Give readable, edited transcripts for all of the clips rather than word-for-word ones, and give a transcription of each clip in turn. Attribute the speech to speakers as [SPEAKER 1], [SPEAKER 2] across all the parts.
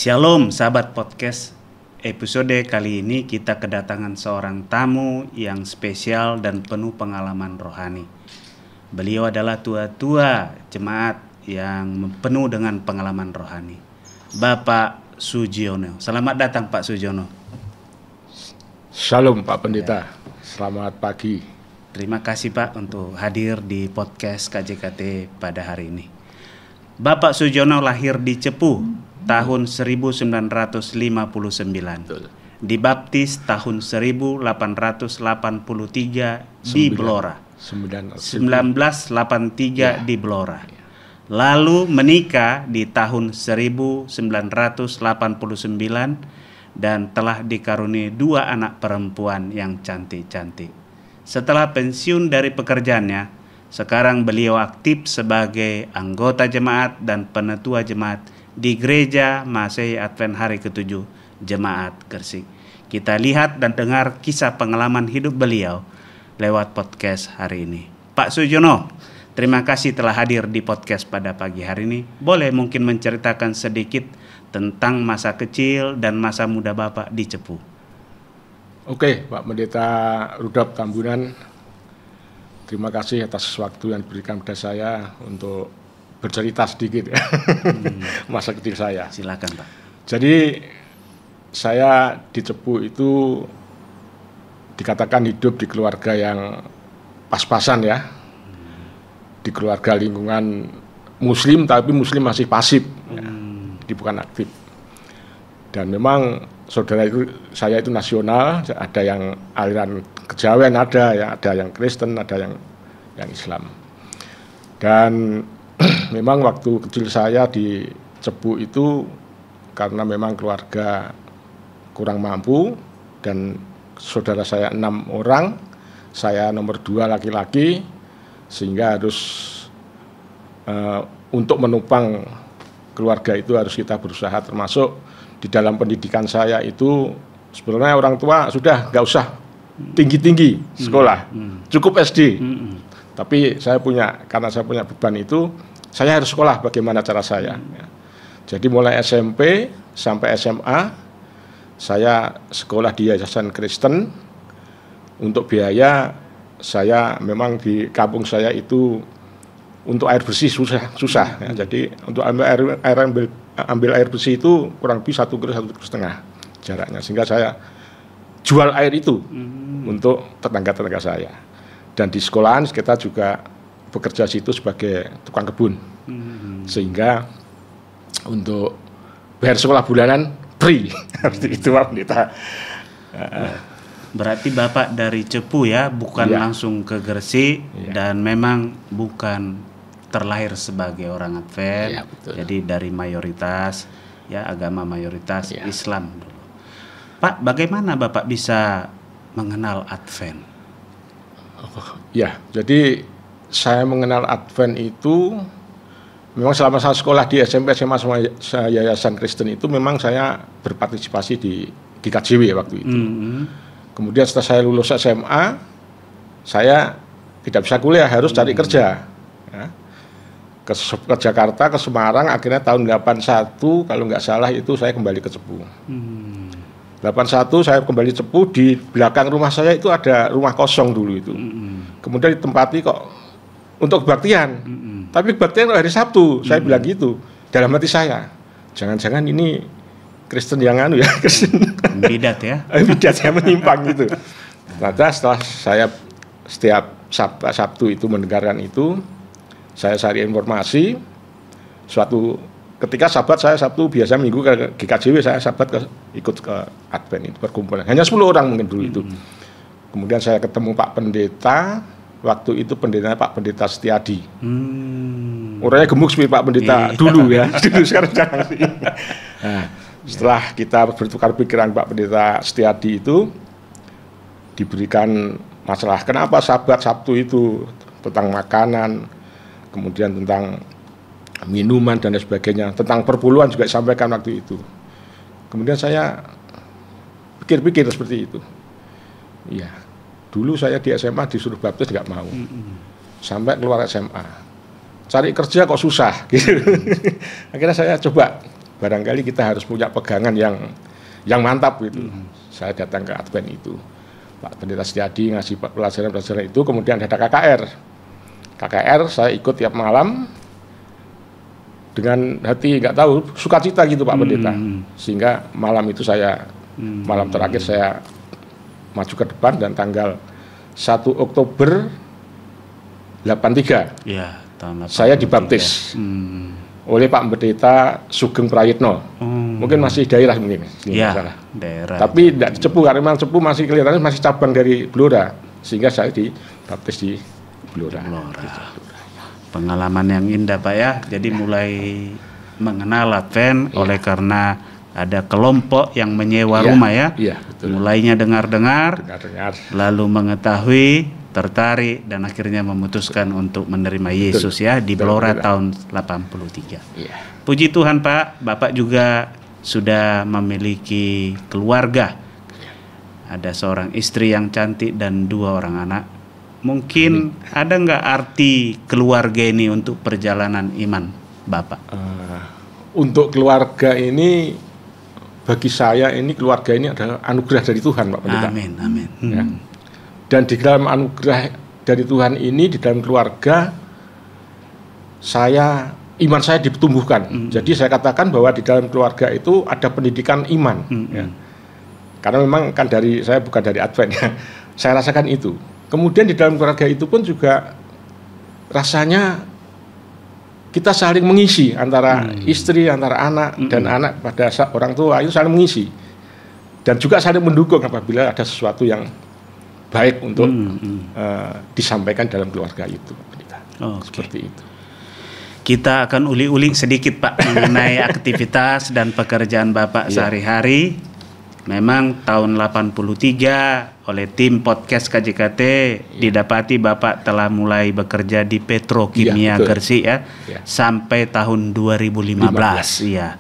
[SPEAKER 1] Shalom sahabat podcast. Episode kali ini kita kedatangan seorang tamu yang spesial dan penuh pengalaman rohani. Beliau adalah tua-tua jemaat yang penuh dengan pengalaman rohani. Bapak Sugiono. Selamat datang Pak Sugiono.
[SPEAKER 2] Shalom Pak Pendeta. Selamat pagi.
[SPEAKER 1] Terima kasih Pak untuk hadir di podcast KJKT pada hari ini. Bapak Sugiono lahir di Cepu tahun 1959.
[SPEAKER 2] Betul.
[SPEAKER 1] Dibaptis tahun 1883 di Blora. 1983 di Blora. Lalu menikah di tahun 1989 dan telah dikaruniai 2 anak perempuan yang cantik-cantik. Setelah pensiun dari pekerjaannya, sekarang beliau aktif sebagai anggota jemaat dan penetua jemaat di Gereja Masehi Advent Hari ke-7 Jemaat Gresik. Kita lihat dan dengar kisah pengalaman hidup beliau lewat podcast hari ini. Pak Sugiono, terima kasih telah hadir di podcast pada pagi hari ini. Boleh mungkin menceritakan sedikit tentang masa kecil dan masa muda Bapak di Cepu?
[SPEAKER 2] Oke, Pak Pendeta Rudolf Tambunan, terima kasih atas waktu yang diberikan kepada saya untuk bercerita sedikit masa kecil saya.
[SPEAKER 1] Silakan Pak.
[SPEAKER 2] Jadi saya di Cepu itu dikatakan hidup di keluarga yang pas-pasan ya. Di keluarga lingkungan Muslim, tapi Muslim masih pasif, ya. Bukan aktif. Dan memang saya itu nasional, ada yang aliran kejawen, ada yang Kristen, ada yang Islam. Dan memang waktu kecil saya di Cepu itu karena memang keluarga kurang mampu dan saudara saya 6 orang, saya nomor 2 laki-laki, sehingga harus untuk menopang keluarga itu harus kita berusaha, termasuk di dalam pendidikan saya itu sebenarnya orang tua sudah nggak usah tinggi-tinggi sekolah, cukup SD. Tapi karena saya punya beban itu, saya harus sekolah bagaimana cara saya. Jadi mulai SMP sampai SMA, saya sekolah di Yayasan Kristen. Untuk biaya, saya memang di kampung saya itu untuk air bersih susah. Ya. Jadi untuk ambil air bersih itu kurang lebih 1 kilo 1,5 kilo jaraknya. Sehingga saya jual air itu untuk tetangga-tetangga saya. Dan di sekolahan kita juga bekerja situ sebagai tukang kebun, sehingga untuk bayar sekolah bulanan free. Seperti itu Pak Pendeta.
[SPEAKER 1] Berarti Bapak dari Cepu ya, bukan langsung ke Gresik, dan memang bukan terlahir sebagai orang Advent, jadi dari mayoritas ya agama mayoritas Islam dulu. Pak, bagaimana Bapak bisa mengenal Advent?
[SPEAKER 2] Ya, jadi saya mengenal Advent itu memang selama saya sekolah di SMP, SMA sama Yayasan Kristen itu memang saya berpartisipasi di KJW waktu itu. Kemudian setelah saya lulus SMA, saya tidak bisa kuliah, harus cari kerja. Ya. Ke Jakarta, ke Semarang, akhirnya tahun 81 kalau nggak salah itu saya kembali ke Cepu. 81 saya kembali Cepu, di belakang rumah saya itu ada rumah kosong dulu itu. Kemudian ditempati kok untuk kebaktian. Tapi kebaktian hari Sabtu, saya bilang gitu. Dalam hati saya, jangan-jangan ini Kristen yang Kristen.
[SPEAKER 1] Bidat ya?
[SPEAKER 2] Bidat yang menyimpang gitu. Ternyata setelah saya setiap Sabtu itu mendengarkan itu, saya cari informasi. Suatu ketika Sabat, saya Sabtu biasa minggu ke GKJW, saya Sabat ikut ke Advent itu perkumpulan. Hanya 10 orang mungkin dulu itu. Kemudian saya ketemu Pak Pendeta, waktu itu pendetanya Pak Pendeta Setiadi. Orangnya gemuk seperti Pak Pendeta dulu ya. Dulu sekarang jangan sih. Nah, setelah kita bertukar pikiran Pak Pendeta Setiadi itu, diberikan masalah kenapa Sabat Sabtu itu tentang makanan, kemudian tentang minuman dan sebagainya, tentang perpuluhan juga disampaikan waktu itu. Kemudian saya pikir-pikir seperti itu. Iya, dulu saya di SMA disuruh baptis nggak mau, sampai keluar SMA, cari kerja kok susah, gitu. Akhirnya saya coba barangkali kita harus punya pegangan yang mantap gitu. Saya datang ke Advent itu, Pak Pendeta Setiadi ngasih pelajaran-pelajaran itu, kemudian ada KKR. KKR saya ikut tiap malam dengan hati nggak tahu sukacita gitu Pak Pendeta, sehingga malam itu malam terakhir saya maju ke depan dan tanggal 1 Oktober 83
[SPEAKER 1] ya, tahun 83.
[SPEAKER 2] Saya dibaptis oleh Pak Pendeta Sugeng Prayitno. Mungkin masih daerah mungkin
[SPEAKER 1] ya,
[SPEAKER 2] salah.
[SPEAKER 1] Daerah.
[SPEAKER 2] Tapi tidak di Cepu, karena memang Cepu masih kelihatannya masih cabang dari Blora, sehingga saya dibaptis di Blora.
[SPEAKER 1] Pengalaman yang indah Pak ya. Jadi mulai mengenal Advent oleh karena ada kelompok yang menyewa rumah ya.
[SPEAKER 2] Iya, betul.
[SPEAKER 1] Mulainya dengar-dengar, lalu mengetahui, tertarik, dan akhirnya memutuskan untuk menerima Yesus ya di Blora tahun 83.
[SPEAKER 2] Iya.
[SPEAKER 1] Puji Tuhan Pak, Bapak juga sudah memiliki keluarga. Ada seorang istri yang cantik dan 2 orang anak. Mungkin ada nggak arti keluarga ini untuk perjalanan iman Bapak?
[SPEAKER 2] Untuk keluarga ini, bagi saya ini keluarga ini adalah anugerah dari Tuhan Pak Pendeta.
[SPEAKER 1] Amin, amin.
[SPEAKER 2] Ya. Dan di dalam anugerah dari Tuhan ini, di dalam keluarga, iman saya ditumbuhkan. Jadi saya katakan bahwa di dalam keluarga itu ada pendidikan iman. Ya. Karena memang kan saya bukan dari Advent ya. Saya rasakan itu. Kemudian di dalam keluarga itu pun juga rasanya kita saling mengisi antara istri, antara anak dan anak pada orang tua itu saling mengisi. Dan juga saling mendukung apabila ada sesuatu yang baik untuk disampaikan dalam keluarga itu. Seperti itu.
[SPEAKER 1] Kita akan uli-uli sedikit Pak mengenai aktivitas dan pekerjaan Bapak sehari-hari. Memang tahun 83 oleh tim podcast KJKT didapati Bapak telah mulai bekerja di Petrokimia Gresik ya, sampai tahun 2015 ya.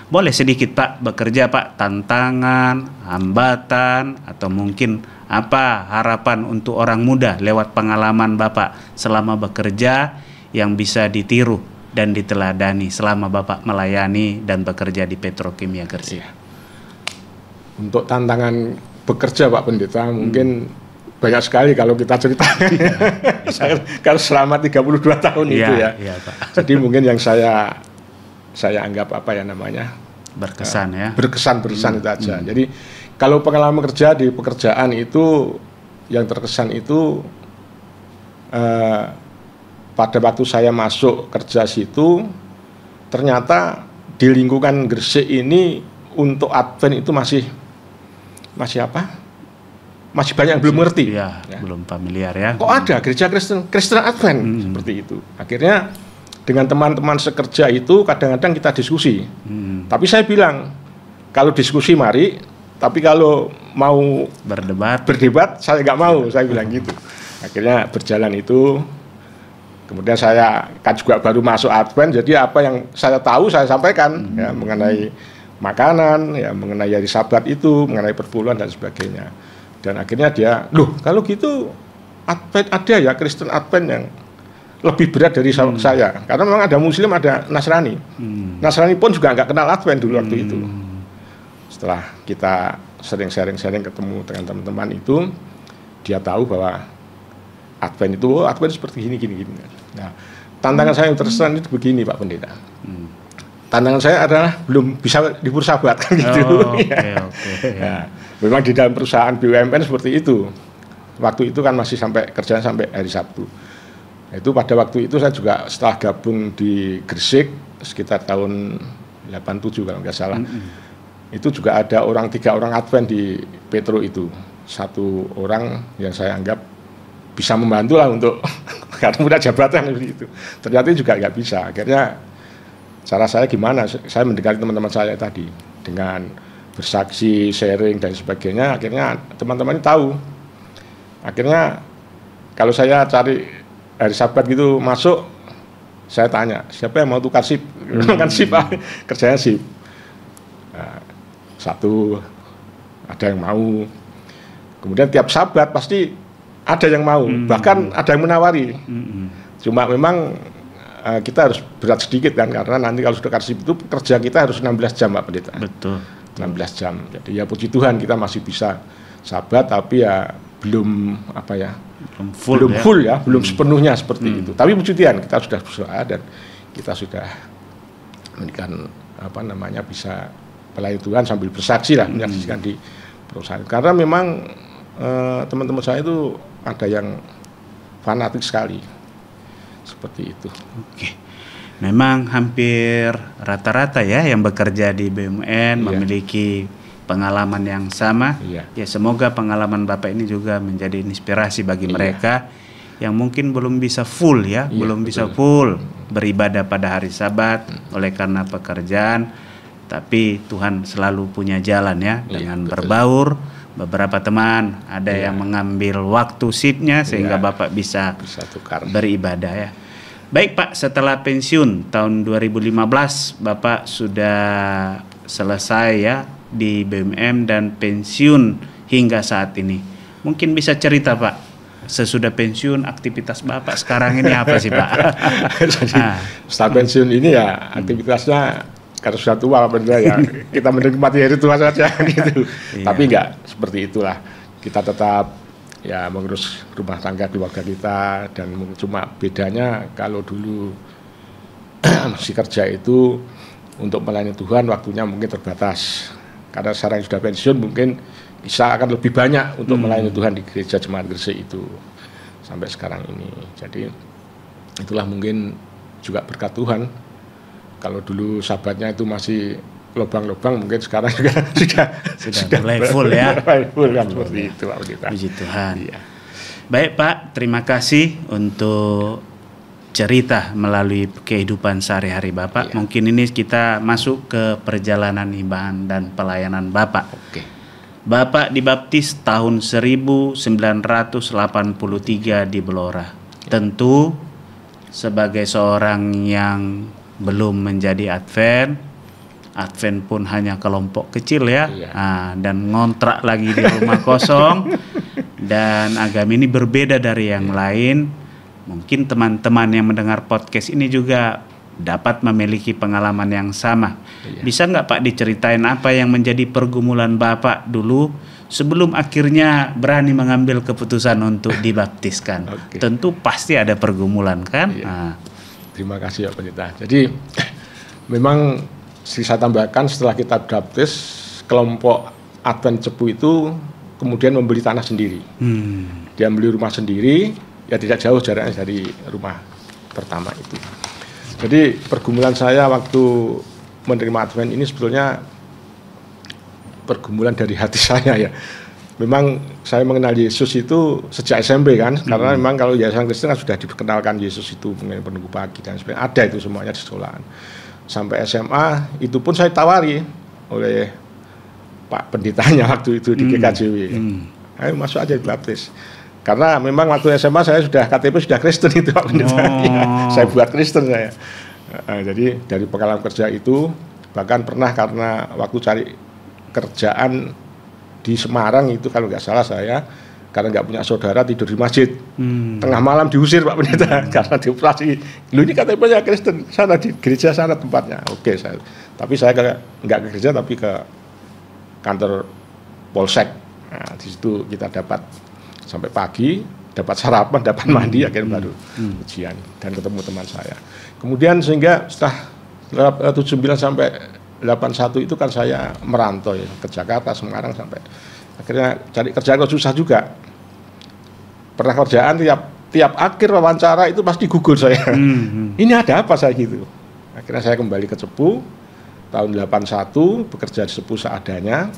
[SPEAKER 1] Boleh sedikit Pak bekerja Pak, tantangan, hambatan, atau mungkin apa harapan untuk orang muda lewat pengalaman Bapak selama bekerja yang bisa ditiru dan diteladani selama Bapak melayani dan bekerja di Petrokimia Gresik?
[SPEAKER 2] Untuk tantangan bekerja Pak Pendeta mungkin banyak sekali kalau kita ceritakan. Kalau selama 32 tahun itu ya. Pak. Jadi mungkin yang saya anggap berkesan ya. Berkesan itu aja. Jadi kalau pengalaman kerja di pekerjaan itu yang terkesan itu pada waktu saya masuk kerja situ, ternyata di lingkungan Gresik ini untuk Advent itu masih banyak yang belum ngerti.
[SPEAKER 1] Ya. Belum familiar ya.
[SPEAKER 2] Kok ada gereja Kristen Advent seperti itu. Akhirnya dengan teman-teman sekerja itu kadang-kadang kita diskusi. Tapi saya bilang, kalau diskusi mari, tapi kalau mau berdebat saya nggak mau, saya bilang gitu. Akhirnya berjalan itu. Kemudian saya kan juga baru masuk Advent, jadi apa yang saya tahu saya sampaikan ya, mengenai makanan, ya mengenai hari Sabat itu, mengenai perpuluhan dan sebagainya. Dan akhirnya dia, kalau gitu Advent ada ya Kristen Advent yang lebih berat dari saya. Karena memang ada Muslim, ada Nasrani. Nasrani pun juga nggak kenal Advent dulu waktu itu. Setelah kita sering sharing ketemu dengan teman-teman itu, dia tahu bahwa Advent seperti gini. Nah, tantangan saya yang terkesan itu begini Pak Pendeta. Tantangan saya adalah belum bisa libur Sabat kan gitu. Ya. Memang di dalam perusahaan BUMN seperti itu. Waktu itu kan masih kerjaan sampai hari Sabtu. Itu pada waktu itu saya juga setelah gabung di Gresik sekitar tahun 87 kalau nggak salah. Itu juga ada 3 orang Advent di Petro itu. 1 orang yang saya anggap bisa membantu lah untuk karena punya jabatan seperti itu. Ternyata juga nggak bisa. Akhirnya cara saya gimana? Saya mendekati teman-teman saya tadi dengan bersaksi, sharing dan sebagainya. Akhirnya teman-teman tahu. Akhirnya kalau saya cari hari Sabat gitu masuk, saya tanya siapa yang mau tukar sip? Kan sip, kerjanya sip. Nah, 1 ada yang mau. Kemudian tiap Sabat pasti ada yang mau. Bahkan ada yang menawari. Cuma memang kita harus berat sedikit kan, karena nanti kalau sudah karsis itu kerja kita harus 16 jam Pak Pendeta.
[SPEAKER 1] Betul.
[SPEAKER 2] 16 jam. Jadi ya puji Tuhan kita masih bisa sabat, tapi ya belum full ya, belum sepenuhnya seperti itu. Tapi puji Tuhan kita sudah berusaha dan kita sudah memberikan bisa melayani Tuhan sambil bersaksi lah, menyaksikan di perusahaan. Karena memang teman-teman saya itu ada yang fanatik sekali seperti itu.
[SPEAKER 1] Oke. Memang hampir rata-rata ya yang bekerja di BUMN memiliki pengalaman yang sama. Ya semoga pengalaman Bapak ini juga menjadi inspirasi bagi mereka yang mungkin belum bisa full belum bisa full beribadah pada hari Sabat oleh karena pekerjaan, tapi Tuhan selalu punya jalan dengan berbaur. Beberapa teman ada yang mengambil waktu shiftnya sehingga Bapak bisa
[SPEAKER 2] tukar
[SPEAKER 1] beribadah ya. Baik Pak, setelah pensiun tahun 2015 Bapak sudah selesai ya di BUMN dan pensiun hingga saat ini. Mungkin bisa cerita Pak, sesudah pensiun aktivitas Bapak sekarang ini apa sih Pak?
[SPEAKER 2] Jadi setelah pensiun ini ya aktivitasnya karena sudah tua ya kita menikmati hari tua saja gitu. Tapi enggak seperti itulah. Kita tetap ya mengurus rumah tangga keluarga kita, dan cuma bedanya kalau dulu masih kerja itu untuk melayani Tuhan waktunya mungkin terbatas. Karena sekarang sudah pensiun mungkin bisa akan lebih banyak untuk melayani Tuhan di gereja Jemaat Gresik itu sampai sekarang ini. Jadi itulah mungkin juga berkat Tuhan. Kalau dulu sabatnya itu masih lubang-lubang, mungkin sekarang juga sudah
[SPEAKER 1] mulai full ya.
[SPEAKER 2] Full kan seperti itu Pak Pendeta.
[SPEAKER 1] Puji Tuhan. Iya. Baik Pak, terima kasih untuk cerita melalui kehidupan sehari-hari Bapak. Mungkin ini kita masuk ke perjalanan ibadah dan pelayanan Bapak.
[SPEAKER 2] Oke.
[SPEAKER 1] Bapak dibaptis tahun 1983 di Blora. Tentu sebagai seorang yang belum menjadi Advent pun hanya kelompok kecil ya, dan ngontrak lagi di rumah kosong, dan agama ini berbeda dari yang lain. Mungkin teman-teman yang mendengar podcast ini juga dapat memiliki pengalaman yang sama. Bisa nggak Pak diceritain apa yang menjadi pergumulan Bapak dulu sebelum akhirnya berani mengambil keputusan untuk dibaptiskan? Tentu pasti ada pergumulan kan?
[SPEAKER 2] Terima kasih Pak Pendeta. Jadi memang saya tambahkan, setelah kita baptis, kelompok Advent Cepu itu kemudian membeli tanah sendiri. Dia beli rumah sendiri, ya tidak jauh jaraknya dari rumah pertama itu. Jadi pergumulan saya waktu menerima Advent ini sebetulnya pergumulan dari hati saya ya. Memang saya mengenal Yesus itu sejak SMP kan, karena memang kalau Yayasan Kristen kan sudah diperkenalkan Yesus itu mengenai penunggu pagi dan sebagainya, ada itu semuanya di sekolahan. Sampai SMA itu pun saya tawari oleh Pak Pendetanya waktu itu di GKJW. Ayo masuk aja dibaptis. Karena memang waktu SMA saya sudah KTP sudah Kristen itu Pak Pendeta. Saya buat Kristen saya. Jadi dari pengalaman kerja itu, bahkan pernah karena waktu cari kerjaan di Semarang itu kalau nggak salah saya, karena nggak punya saudara, tidur di masjid. Tengah malam diusir Pak Pendeta karena dioperasi. Lu ini KTP-nya Kristen, sana di gereja sana tempatnya. Oke, tapi saya nggak ke gereja tapi ke kantor Polsek. Nah, di situ kita dapat sampai pagi, dapat sarapan, dapat mandi, akhirnya baru ujian dan ketemu teman saya. Kemudian sehingga setelah 79 sampai 81 itu kan saya merantau ya, ke Jakarta, Semarang, sampai akhirnya cari kerjaan kok susah juga. Pernah kerjaan tiap akhir wawancara itu pasti gugur saya. Ini ada apa saya gitu. Akhirnya saya kembali ke Cepu tahun 81, bekerja di Cepu seadanya.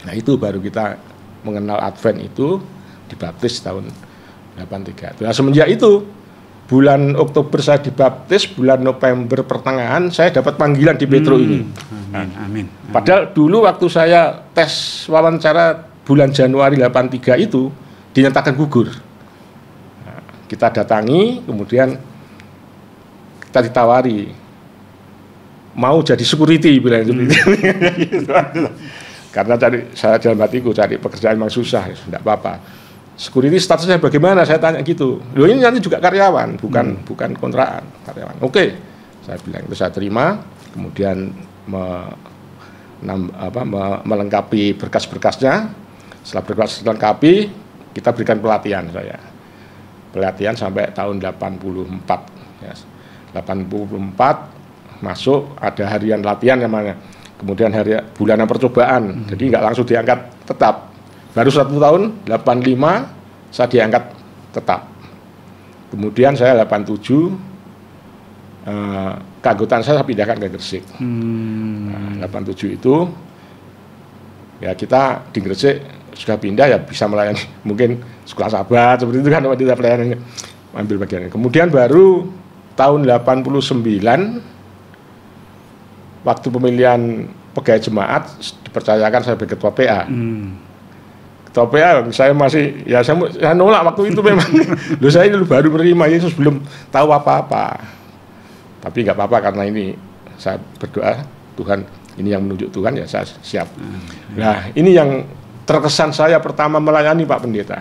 [SPEAKER 2] Nah itu baru kita mengenal Advent itu, dibaptis tahun 83. Nah semenjak itu bulan Oktober saya dibaptis, bulan November pertengahan saya dapat panggilan di Petro ini.
[SPEAKER 1] Amin.
[SPEAKER 2] Padahal dulu waktu saya tes wawancara bulan Januari 83 itu dinyatakan gugur. Nah, kita datangi, kemudian kita ditawari mau jadi security bilang itu. Karena saya dalam hatiku cari pekerjaan memang susah, tidak apa-apa. security statusnya bagaimana? Saya tanya gitu. Loh ini nanti juga karyawan, bukan kontrakan, karyawan. Oke, saya bilang itu saya terima, kemudian melengkapi berkas-berkasnya. Setelah berkas dilengkapi, kita berikan pelatihan saya. Pelatihan sampai tahun 84. Ya. 84 masuk, ada harian latihan namanya. Kemudian bulanan percobaan, jadi nggak langsung diangkat tetap. Baru 1 tahun, 85 saya diangkat tetap. Kemudian saya 87 keanggotaan saya pindahkan ke Gresik. 87 itu ya kita di Gresik sudah pindah ya bisa melayani mungkin sekolah sahabat seperti itu kan wanita pelayanannya ambil bagian. Kemudian baru tahun 89 waktu pemilihan pegawai jemaat dipercayakan saya sebagai ketua PA. Ketua PA saya masih ya saya nolak waktu itu memang. Loh saya baru menerima Yesus belum tahu apa-apa. Tapi nggak apa-apa karena ini saya berdoa Tuhan ini yang menunjuk Tuhan ya saya siap. Nah ini yang terkesan saya pertama melayani Pak Pendeta.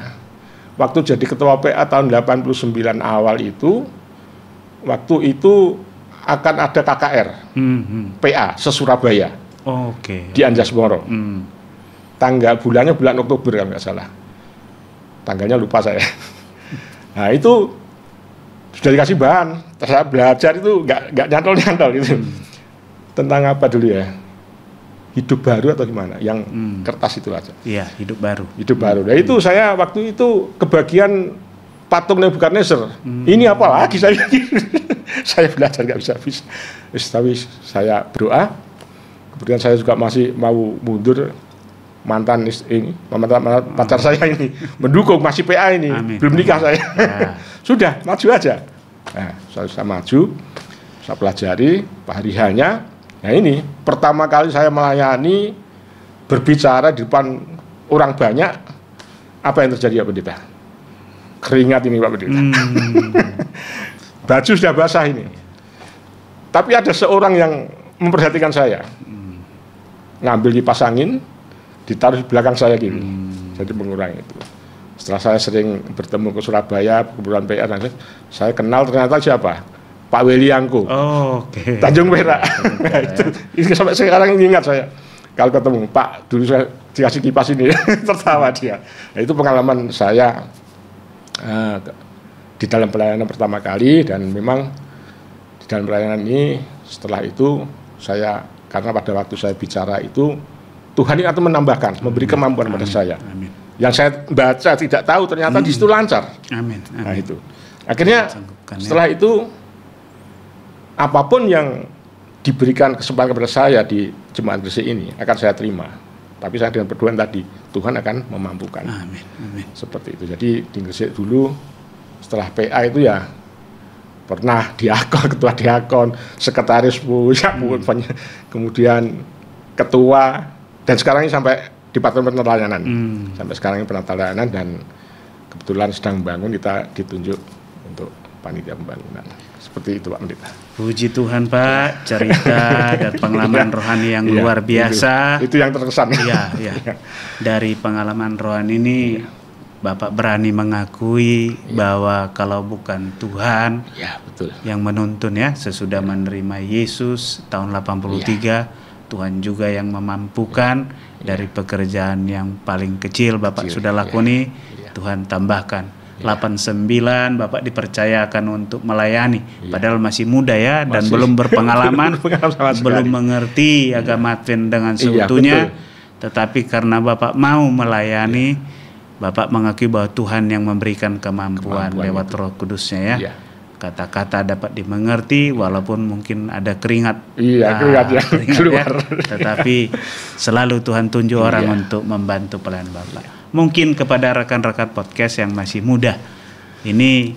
[SPEAKER 2] Waktu jadi ketua PA tahun 89 awal itu, waktu itu akan ada KKR PA se-Surabaya di Anjasmoro. Bulannya bulan Oktober kalau nggak salah. Tanggalnya lupa saya. Nah itu sudah dikasih bahan. Saya belajar itu nggak nyantol gitu. Tentang apa dulu ya? Hidup baru atau gimana? Yang kertas itu aja.
[SPEAKER 1] Iya, hidup baru.
[SPEAKER 2] Hidup baru. Nah itu saya waktu itu kebagian patung Nebukadnezar. Ini apa lagi saya? Saya belajar nggak bisa. Tapi saya berdoa. Kemudian saya juga masih mau mundur mantan pacar saya ini mendukung masih PA ini. Amin. Belum nikah saya. Ya. Sudah maju aja. Nah, saya maju, saya pelajari hari-harinya. Nah ini pertama kali saya melayani berbicara di depan orang banyak. Apa yang terjadi Pak Pendeta? Keringat ini Pak Pendeta. Baju sudah basah ini. Tapi ada seorang yang memperhatikan saya. Ngambil kipas angin, ditaruh di belakang saya gini. Jadi mengurangi itu. Setelah saya sering bertemu ke Surabaya, kebetulan PA, saya kenal ternyata siapa? Pak Weliangko. Tanjung Perak. Nah, itu sampai sekarang ingat saya. Kalau ketemu Pak, dulu saya dikasih kipas ini, tertawa dia. Nah, itu pengalaman saya di dalam pelayanan pertama kali, dan memang di dalam pelayanan ini setelah itu saya, karena pada waktu saya bicara itu Tuhan ini akan menambahkan, memberi kemampuan pada saya. Amin. Yang saya baca tidak tahu ternyata di situ lancar. Amin. Nah itu. Akhirnya setelah itu apapun yang diberikan kesempatan kepada saya di Jemaat Gresik ini akan saya terima. Tapi saya dengan berdoa tadi Tuhan akan memampukan. Amin. Amin. Seperti itu. Jadi di Gresik dulu setelah PA itu ya pernah diakon, ketua diakon, sekretaris kemudian ketua, dan sekarang ini sampai Departemen Pelayanan. Sampai sekarang ini pelayanan, dan kebetulan sedang membangun, kita ditunjuk untuk panitia pembangunan. Seperti itu Pak Pendeta.
[SPEAKER 1] Puji Tuhan Pak, cerita dan pengalaman rohani yang luar biasa.
[SPEAKER 2] Itu yang terkesan.
[SPEAKER 1] Iya. Dari pengalaman rohani ini Bapak berani mengakui bahwa kalau bukan Tuhan yang menuntun ya, sesudah menerima Yesus tahun 83, Tuhan juga yang memampukan. Dari pekerjaan yang paling kecil Bapak sudah lakoni, Tuhan tambahkan. 89 Bapak dipercayakan untuk melayani, padahal masih muda ya, dan belum berpengalaman, belum mengerti agama Advent dengan seutuhnya. Tetapi karena Bapak mau melayani, Bapak mengakui bahwa Tuhan yang memberikan kemampuan lewat Roh Kudusnya ya. Kata-kata dapat dimengerti walaupun mungkin ada keringat. Keringat keluar. Ya. Tetapi selalu Tuhan tunjuk orang untuk membantu pelayanan Bapak. Mungkin kepada rekan-rekan podcast yang masih muda, ini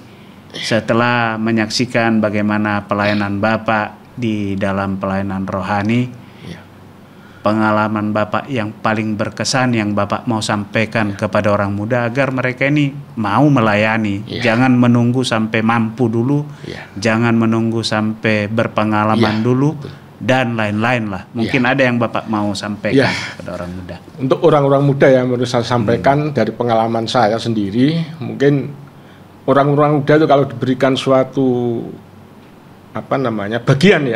[SPEAKER 1] setelah menyaksikan bagaimana pelayanan Bapak di dalam pelayanan rohani, pengalaman Bapak yang paling berkesan yang Bapak mau sampaikan kepada orang muda agar mereka ini mau melayani. Jangan menunggu sampai mampu dulu, jangan menunggu sampai berpengalaman dulu, dan lain-lain lah. Mungkin ada yang Bapak mau sampaikan kepada orang muda.
[SPEAKER 2] Untuk orang-orang muda yang menurut saya sampaikan dari pengalaman saya sendiri, mungkin orang-orang muda itu kalau diberikan suatu bagian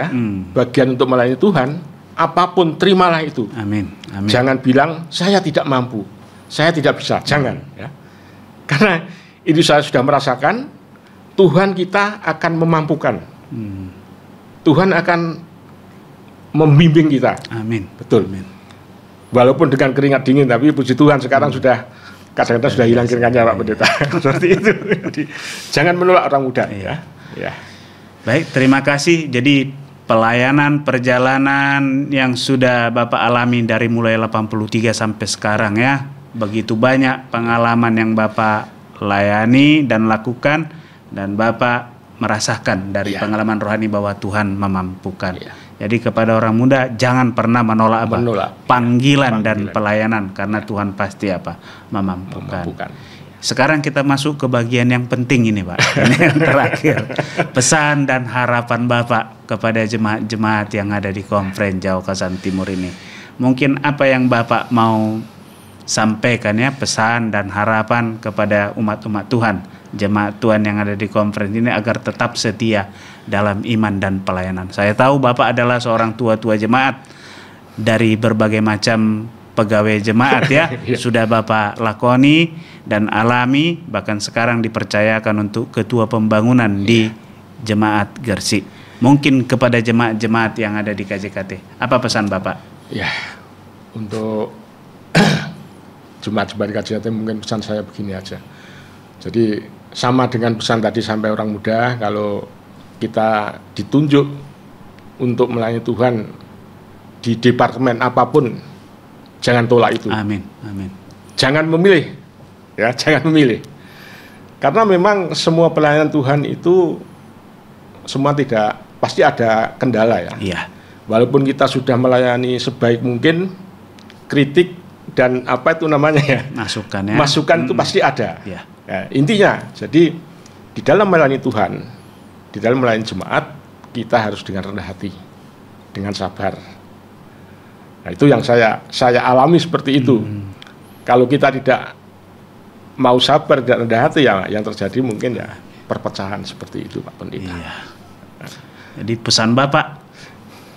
[SPEAKER 2] bagian untuk melayani Tuhan, apapun terimalah itu.
[SPEAKER 1] Amin. Amin.
[SPEAKER 2] Jangan bilang saya tidak mampu, saya tidak bisa, jangan ya. Karena itu saya sudah merasakan Tuhan kita akan memampukan. Tuhan akan membimbing kita.
[SPEAKER 1] Amin.
[SPEAKER 2] Betul.
[SPEAKER 1] Amin.
[SPEAKER 2] Walaupun dengan keringat dingin, tapi puji Tuhan sekarang sudah kadang-kadang sudah hilang keringatnya Pak Pendeta. Seperti itu. Jadi jangan menolak orang muda.
[SPEAKER 1] Iya.
[SPEAKER 2] Ya.
[SPEAKER 1] Baik, terima kasih. Jadi pelayanan perjalanan yang sudah Bapak alami dari mulai 83 sampai sekarang ya, begitu banyak pengalaman yang Bapak layani dan lakukan, dan Bapak merasakan dari pengalaman rohani bahwa Tuhan memampukan. Jadi kepada orang muda jangan pernah menolak panggilan dan pelayanan, karena Tuhan pasti memampukan. Sekarang kita masuk ke bagian yang penting ini Pak. Ini yang terakhir. Pesan dan harapan Bapak kepada jemaat-jemaat yang ada di Konfren Jawa Kasan Timur ini. Mungkin apa yang Bapak mau sampaikan ya, pesan dan harapan kepada umat-umat Tuhan, jemaat Tuhan yang ada di Konfren ini agar tetap setia dalam iman dan pelayanan. Saya tahu Bapak adalah seorang tua-tua jemaat dari berbagai macam pegawai jemaat ya. Sudah Bapak lakoni dan alami, bahkan sekarang dipercayakan untuk ketua pembangunan di jemaat Gresik. Mungkin kepada jemaat-jemaat yang ada di KJKT, apa pesan Bapak?
[SPEAKER 2] Ya, untuk jemaat-jemaat KJKT mungkin pesan saya begini aja. Jadi sama dengan pesan tadi sampai orang muda, kalau kita ditunjuk untuk melayani Tuhan di departemen apapun, jangan tolak itu.
[SPEAKER 1] Amin, amin.
[SPEAKER 2] Jangan memilih, ya, jangan memilih. Karena memang semua pelayanan Tuhan itu semua tidak pasti ada kendala ya.
[SPEAKER 1] Iya.
[SPEAKER 2] Walaupun kita sudah melayani sebaik mungkin, kritik dan masukan itu pasti ada.
[SPEAKER 1] Iya.
[SPEAKER 2] Ya, intinya, jadi di dalam melayani Tuhan, di dalam melayani jemaat, kita harus dengan rendah hati, dengan sabar. Nah, itu yang saya alami seperti itu. Kalau kita tidak mau sabar dan rendah hati, ya yang terjadi mungkin ya perpecahan seperti itu Pak Pendeta.
[SPEAKER 1] Iya. Jadi pesan Bapak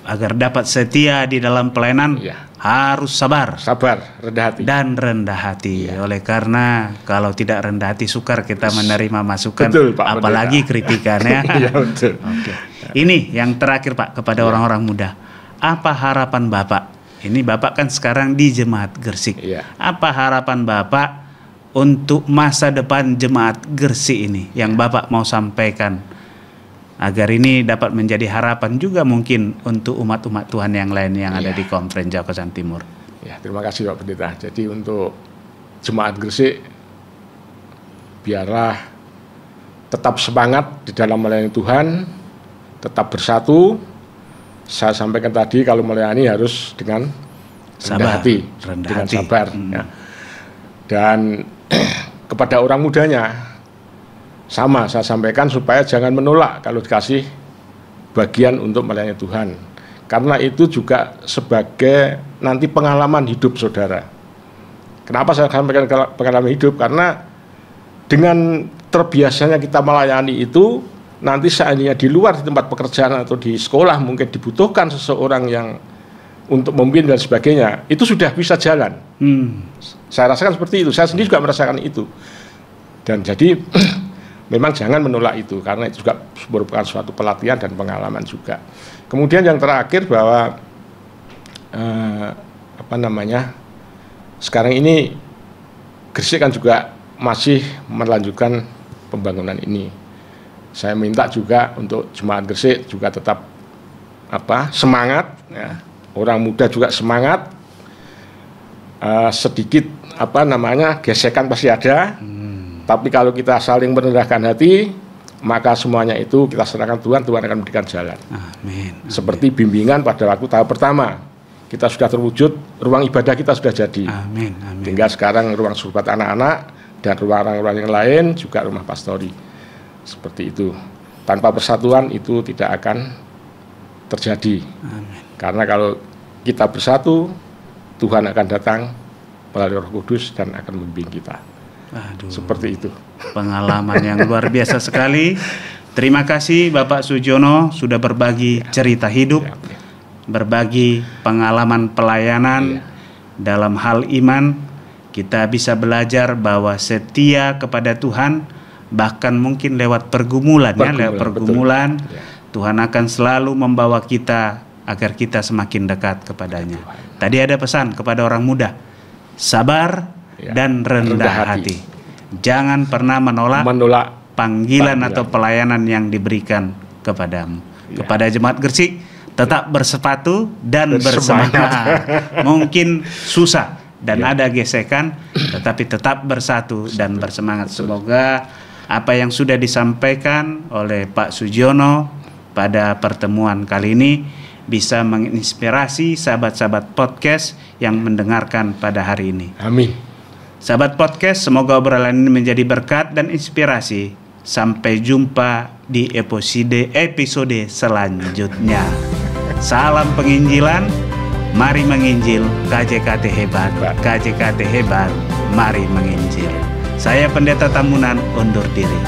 [SPEAKER 1] agar dapat setia di dalam pelayanan harus sabar,
[SPEAKER 2] rendah hati
[SPEAKER 1] dan rendah hati. Oleh karena kalau tidak rendah hati sukar kita menerima masukan,
[SPEAKER 2] betul, Pak
[SPEAKER 1] apalagi kritikannya.
[SPEAKER 2] Ya, betul.
[SPEAKER 1] Oke. Ini yang terakhir Pak, kepada orang-orang muda. Apa harapan Bapak? Ini Bapak kan sekarang di jemaat Gresik. Apa harapan Bapak untuk masa depan jemaat Gresik ini yang Bapak mau sampaikan, agar ini dapat menjadi harapan juga mungkin untuk umat-umat Tuhan yang lain yang ada di Konfren Jawa Kasan Timur?
[SPEAKER 2] Ya, terima kasih Pak Pendeta. Jadi untuk jemaat Gresik, biarlah tetap semangat di dalam melayani Tuhan, tetap bersatu. Saya sampaikan tadi, kalau melayani harus dengan rendah hati, dengan sabar. Ya. Dan kepada orang mudanya, sama saya sampaikan supaya jangan menolak kalau dikasih bagian untuk melayani Tuhan. Karena itu juga sebagai nanti pengalaman hidup saudara. Kenapa saya sampaikan pengalaman hidup? Karena dengan terbiasanya kita melayani itu, nanti seandainya di luar di tempat pekerjaan atau di sekolah mungkin dibutuhkan seseorang yang untuk memimpin dan sebagainya, itu sudah bisa jalan. Saya rasakan seperti itu, saya sendiri juga merasakan itu. Dan jadi memang jangan menolak itu, karena itu juga merupakan suatu pelatihan dan pengalaman juga. Kemudian yang terakhir bahwa sekarang ini Gresik kan juga masih melanjutkan pembangunan ini. Saya minta juga untuk jemaat Gresik juga tetap semangat, ya. Orang muda juga semangat. Sedikit gesekan pasti ada. Tapi kalau kita saling merendahkan hati, maka semuanya itu kita serahkan Tuhan, Tuhan akan memberikan jalan.
[SPEAKER 1] Amin.
[SPEAKER 2] Seperti bimbingan pada waktu tahap pertama, kita sudah terwujud, ruang ibadah kita sudah jadi.
[SPEAKER 1] Amin. Amin.
[SPEAKER 2] Tinggal sekarang ruang surat anak-anak dan ruang-ruang yang lain juga rumah pastori. Seperti itu. Tanpa persatuan itu tidak akan terjadi.
[SPEAKER 1] Amin.
[SPEAKER 2] Karena kalau kita bersatu, Tuhan akan datang melalui Roh Kudus dan akan membimbing kita.
[SPEAKER 1] Aduh,
[SPEAKER 2] Seperti itu.
[SPEAKER 1] pengalaman yang luar biasa sekali. Terima kasih Bapak Sujono sudah berbagi cerita hidup, berbagi pengalaman pelayanan dalam hal iman. Kita bisa belajar bahwa setia kepada Tuhan, bahkan mungkin lewat pergumulan. Tuhan akan selalu membawa kita agar kita semakin dekat kepadanya. Tadi ada pesan kepada orang muda, sabar dan rendah hati. Jangan pernah menolak panggilan atau pelayanan yang diberikan kepadamu. Kepada Jemaat Gresik, tetap bersepatu dan bersemangat. Mungkin susah dan ada gesekan, tetapi tetap bersatu dan bersemangat. Semoga apa yang sudah disampaikan oleh Pak Sujono pada pertemuan kali ini bisa menginspirasi sahabat-sahabat podcast yang mendengarkan pada hari ini.
[SPEAKER 2] Amin.
[SPEAKER 1] Sahabat podcast, semoga obrolan ini menjadi berkat dan inspirasi. Sampai jumpa di episode selanjutnya. Salam penginjilan, mari menginjil. KJKT hebat, KJKT hebat, mari menginjil. Saya Pendeta Tamunan undur diri.